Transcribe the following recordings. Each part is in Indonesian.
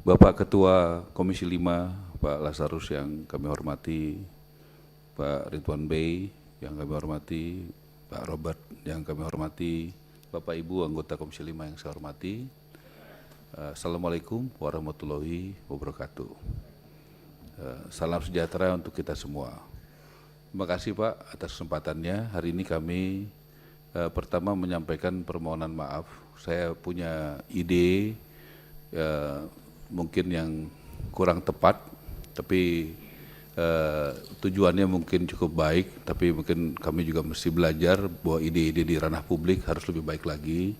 Bapak Ketua Komisi 5, Pak Lazarus yang kami hormati, Pak Ridwan Bey yang kami hormati, Pak Robert yang kami hormati, Bapak Ibu anggota Komisi 5 yang saya hormati. Assalamualaikum warahmatullahi wabarakatuh. Salam sejahtera untuk kita semua. Terima kasih Pak atas kesempatannya. Hari ini kami pertama menyampaikan permohonan maaf. Saya punya ide mungkin yang kurang tepat, tapi tujuannya mungkin cukup baik, tapi mungkin kami juga mesti belajar bahwa ide-ide di ranah publik harus lebih baik lagi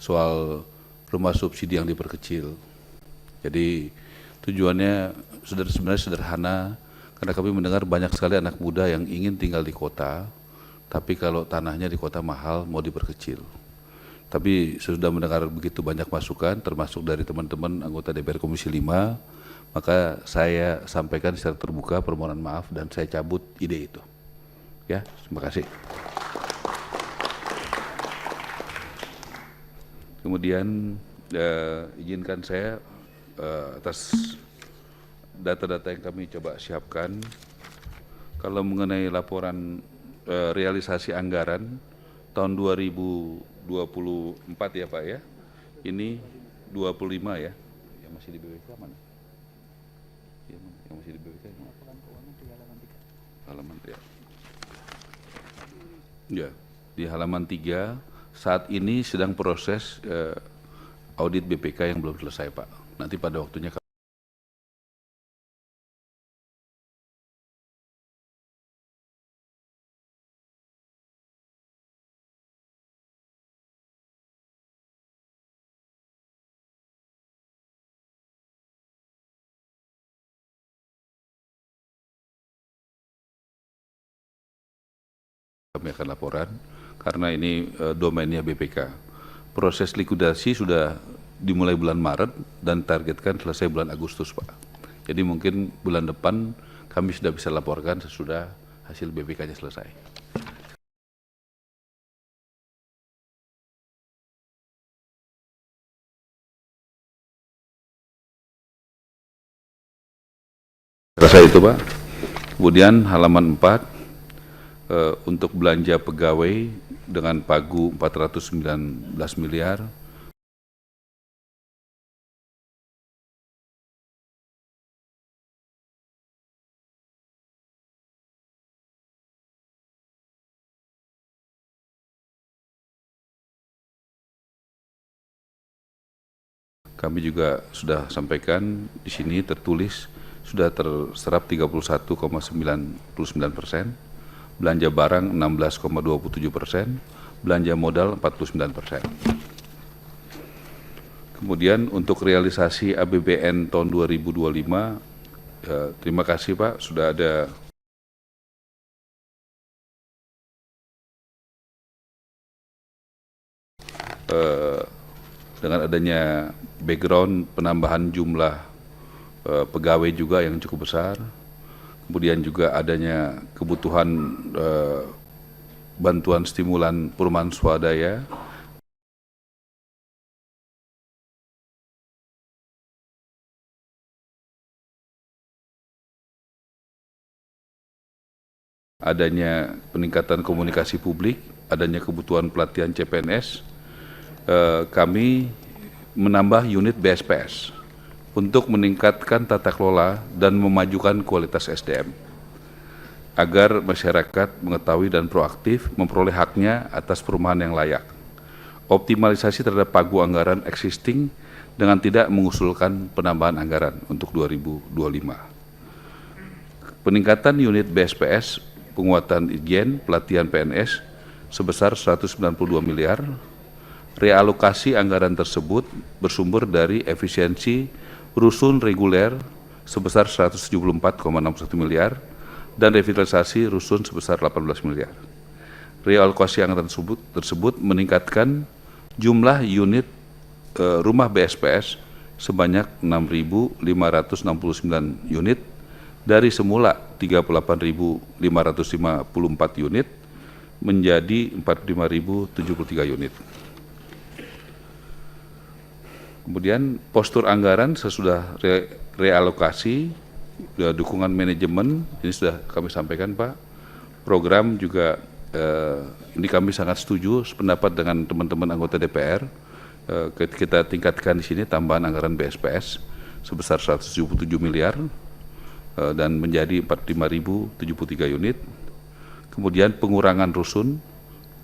soal rumah subsidi yang diperkecil. Jadi tujuannya sebenarnya sederhana, karena kami mendengar banyak sekali anak muda yang ingin tinggal di kota, tapi kalau tanahnya di kota mahal mau diperkecil. Tapi sudah mendengar begitu banyak masukan, termasuk dari teman-teman anggota DPR Komisi 5, maka saya sampaikan secara terbuka permohonan maaf dan saya cabut ide itu. Ya, terima kasih. Kemudian izinkan saya atas data-data yang kami coba siapkan, kalau mengenai laporan realisasi anggaran tahun 2024 ya Pak ya, ini 25 ya, yang masih di BPK mana? Yang masih di BPK yang mana? Halaman ya. Ya, di halaman 3 saat ini sedang proses audit BPK yang belum selesai Pak. Nanti pada waktunya kami akan laporan, karena ini domainnya BPK. Proses likuidasi sudah dimulai bulan Maret dan targetkan selesai bulan Agustus Pak. Jadi mungkin bulan depan kami sudah bisa laporkan sesudah hasil BPK-nya selesai. Selesai itu Pak. Kemudian halaman 4, untuk belanja pegawai dengan pagu 419 miliar, kami juga sudah sampaikan di sini tertulis sudah terserap 31,99%, belanja barang 16,27%, belanja modal 49%. Kemudian untuk realisasi APBN tahun 2025, terima kasih Pak, sudah ada dengan adanya background penambahan jumlah pegawai juga yang cukup besar, kemudian juga adanya kebutuhan bantuan stimulan perumahan swadaya, adanya peningkatan komunikasi publik, adanya kebutuhan pelatihan CPNS, kami menambah unit BSPS untuk meningkatkan tata kelola dan memajukan kualitas SDM, agar masyarakat mengetahui dan proaktif memperoleh haknya atas perumahan yang layak. Optimalisasi terhadap pagu anggaran existing dengan tidak mengusulkan penambahan anggaran untuk 2025. Peningkatan unit BSPS, penguatan Ijen, pelatihan PNS sebesar 192 miliar. Realokasi anggaran tersebut bersumber dari efisiensi rusun reguler sebesar 174,61 miliar dan revitalisasi rusun sebesar 18 miliar. Realokasi anggaran tersebut meningkatkan jumlah unit rumah BSPS sebanyak 6.569 unit dari semula 38.554 unit menjadi 45.073 unit. Kemudian postur anggaran sesudah realokasi, dukungan manajemen, ini sudah kami sampaikan Pak. Program juga ini kami sangat setuju, sependapat dengan teman-teman anggota DPR. Kita tingkatkan di sini tambahan anggaran BSPS sebesar 177 miliar dan menjadi 45.073 unit. Kemudian pengurangan rusun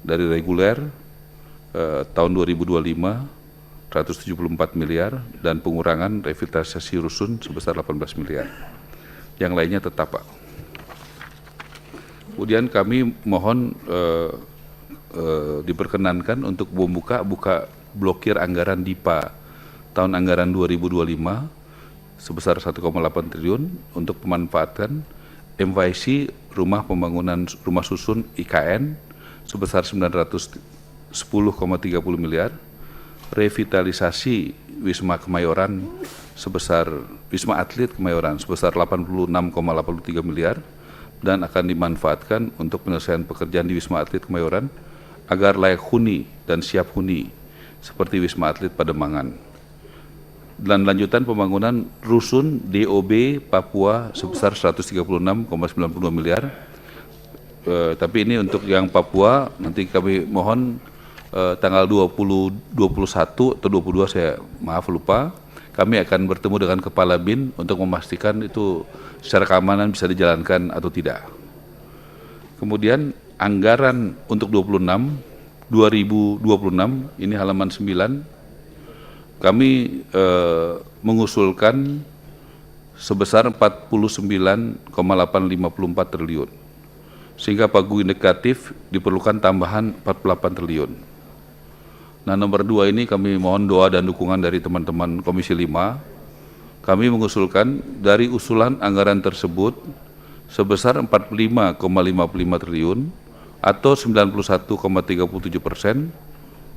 dari reguler tahun 2025 174 miliar dan pengurangan revitalisasi rusun sebesar 18 miliar. Yang lainnya tetap Pak. Kemudian kami mohon diperkenankan untuk buka blokir anggaran DIPA tahun anggaran 2025 sebesar 1,8 triliun untuk pemanfaatan MYC rumah pembangunan rumah susun IKN sebesar 910,30 miliar, revitalisasi Wisma Kemayoran sebesar Wisma Atlet Kemayoran sebesar 86,83 miliar dan akan dimanfaatkan untuk penyelesaian pekerjaan di Wisma Atlet Kemayoran agar layak huni dan siap huni seperti Wisma Atlet Pademangan. Dan lanjutan pembangunan rusun DOB Papua sebesar 136,92 miliar. Tapi ini untuk yang Papua nanti kami mohon tanggal 21 atau 22 saya maaf lupa, kami akan bertemu dengan Kepala BIN untuk memastikan itu secara keamanan bisa dijalankan atau tidak. Kemudian anggaran untuk 2026 ini halaman 9, kami mengusulkan sebesar 49,854 triliun. Sehingga pagu indikatif diperlukan tambahan 48 triliun. Nah, nomor 2 ini kami mohon doa dan dukungan dari teman-teman Komisi 5. Kami mengusulkan dari usulan anggaran tersebut sebesar 45,55 triliun atau 91,37%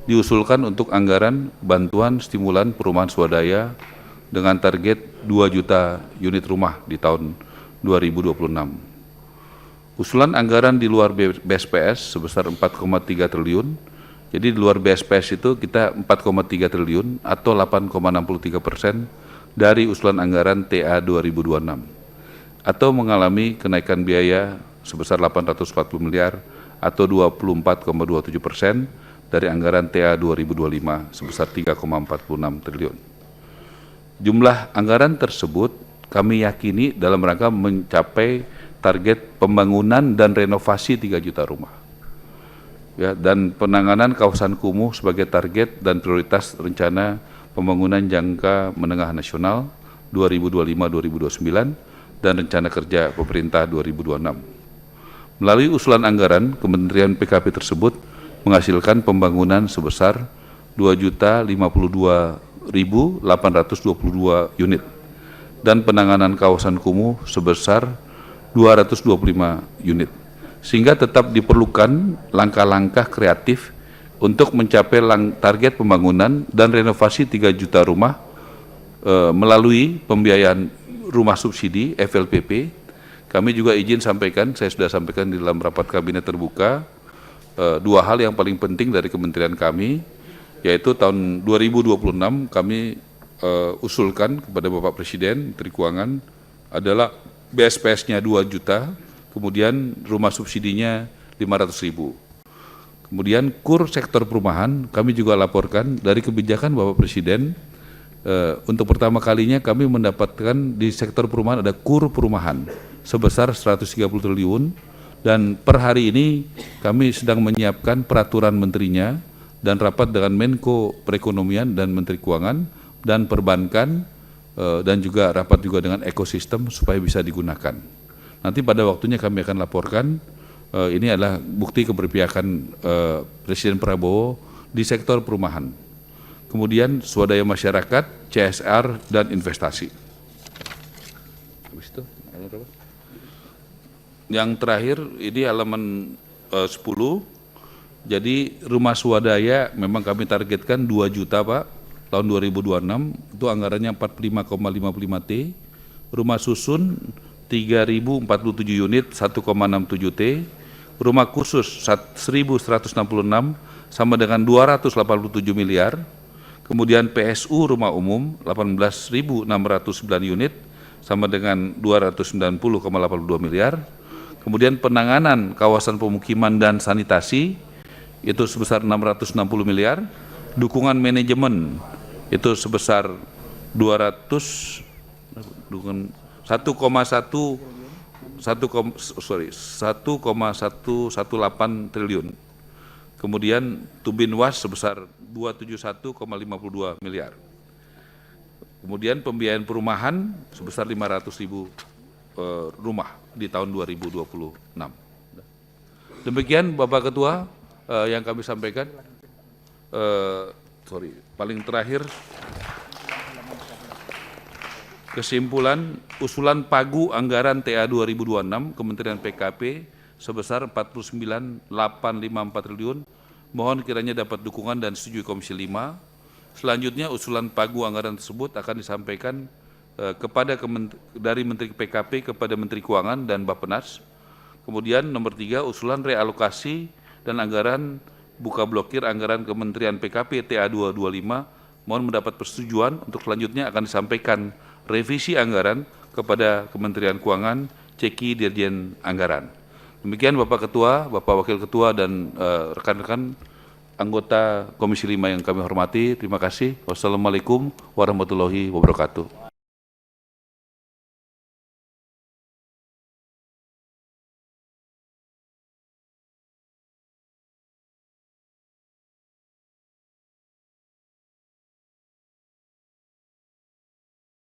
diusulkan untuk anggaran bantuan stimulan perumahan swadaya dengan target 2 juta unit rumah di tahun 2026. Usulan anggaran di luar BSPS sebesar 4,3 triliun. Jadi di luar BSPS itu kita 4,3 triliun atau 8,63% dari usulan anggaran TA 2026 atau mengalami kenaikan biaya sebesar 840 miliar atau 24,27% dari anggaran TA 2025 sebesar 3,46 triliun. Jumlah anggaran tersebut kami yakini dalam rangka mencapai target pembangunan dan renovasi 3 juta rumah. Ya, dan penanganan kawasan kumuh sebagai target dan prioritas rencana pembangunan jangka menengah nasional 2025-2029 dan rencana kerja pemerintah 2026. Melalui usulan anggaran, Kementerian PKP tersebut menghasilkan pembangunan sebesar 2.052.822 unit dan penanganan kawasan kumuh sebesar 225 unit. Sehingga tetap diperlukan langkah-langkah kreatif untuk mencapai target pembangunan dan renovasi 3 juta rumah melalui pembiayaan rumah subsidi FLPP. Kami juga izin sampaikan, saya sudah sampaikan di dalam rapat kabinet terbuka, 2 hal yang paling penting dari kementerian kami, yaitu tahun 2026 kami usulkan kepada Bapak Presiden, Menteri Keuangan, adalah BSPS-nya 2 juta, kemudian rumah subsidinya 500.000. Kemudian KUR sektor perumahan kami juga laporkan dari kebijakan Bapak Presiden, untuk pertama kalinya kami mendapatkan di sektor perumahan ada KUR perumahan sebesar 130 triliun dan per hari ini kami sedang menyiapkan peraturan menterinya dan rapat dengan Menko Perekonomian dan Menteri Keuangan dan perbankan dan juga rapat juga dengan ekosistem supaya bisa digunakan. Nanti pada waktunya kami akan laporkan, ini adalah bukti keberpihakan Presiden Prabowo di sektor perumahan. Kemudian swadaya masyarakat, CSR, dan investasi. Yang terakhir ini halaman 10, jadi rumah swadaya memang kami targetkan 2 juta Pak, tahun 2026, itu anggarannya 45,55 T, rumah susun 3.047 unit 1,67 T, rumah khusus 1.166 sama dengan 287 miliar, Kemudian PSU rumah umum 18.609 unit sama dengan 290,82 miliar. Kemudian penanganan kawasan pemukiman dan sanitasi itu sebesar 660 miliar. Dukungan manajemen itu sebesar 1,118 triliun. Kemudian Tubinwas sebesar 271,52 miliar. Kemudian pembiayaan perumahan sebesar 500.000 rumah di tahun 2026. Demikian Bapak Ketua yang kami sampaikan. Paling terakhir kesimpulan usulan pagu anggaran TA 2026 Kementerian PKP sebesar 49.854 triliun, mohon kiranya dapat dukungan dan setujui Komisi 5. Selanjutnya usulan pagu anggaran tersebut akan disampaikan dari Menteri PKP kepada Menteri Keuangan dan Bappenas. Kemudian nomor 3, usulan realokasi dan anggaran buka blokir anggaran Kementerian PKP TA 225, mohon mendapat persetujuan. Untuk selanjutnya akan disampaikan revisi anggaran kepada Kementerian Keuangan, Ceki Dirjen Anggaran. Demikian Bapak Ketua, Bapak Wakil Ketua, dan rekan-rekan anggota Komisi 5 yang kami hormati. Terima kasih. Wassalamualaikum warahmatullahi wabarakatuh.